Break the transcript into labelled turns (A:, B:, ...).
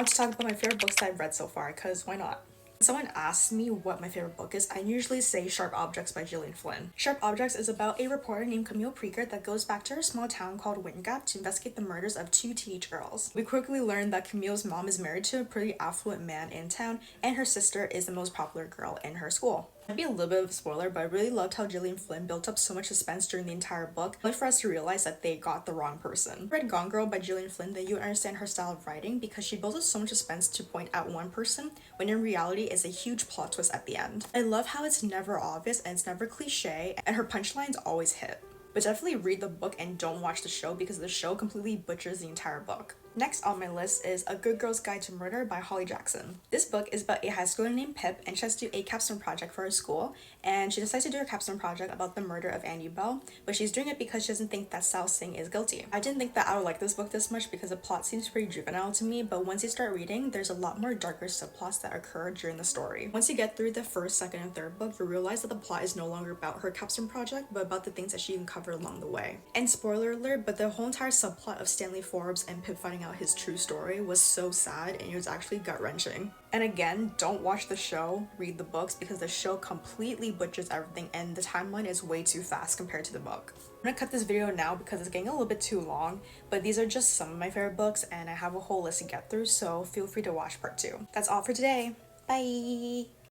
A: want to talk about my favorite books that I've read so far, because why not? When someone asks me what my favorite book is, I usually say Sharp Objects by Gillian Flynn. Sharp Objects is about a reporter named Camille Preaker that goes back to her small town called Winton Gap to investigate the murders of two teenage girls. We quickly learn that Camille's mom is married to a pretty affluent man in town, and her sister is the most popular girl in her school. Might be a little bit of a spoiler, but I really loved how Gillian Flynn built up so much suspense during the entire book, only for us to realize that they got the wrong person. I read Gone Girl by Gillian Flynn, then you would understand her style of writing because she builds up so much suspense to point out one person, when in reality it's a huge plot twist at the end. I love how it's never obvious and it's never cliche, and her punchlines always hit. But definitely read the book and don't watch the show because the show completely butchers the entire book. Next on my list is A Good Girl's Guide to Murder by Holly Jackson. This book is about a high schooler named Pip, and she has to do a capstone project for her school, and she decides to do a capstone project about the murder of Annie Bell, but she's doing it because she doesn't think that Sal Singh is guilty. I didn't think that I would like this book this much because the plot seems pretty juvenile to me, but once you start reading, there's a lot more darker subplots that occur during the story. Once you get through the first, second, and third book, you realize that the plot is no longer about her capstone project, but about the things that she uncovered along the way. And spoiler alert, but the whole entire subplot of Stanley Forbes and Pip finding out his true story was so sad, and it was actually gut-wrenching. And again, don't watch the show, read the books, because the show completely butchers everything and the timeline is way too fast compared to the book. I'm gonna cut this video now because it's getting a little bit too long, but these are just some of my favorite books and I have a whole list to get through, so feel free to watch part 2. That's all for today. Bye!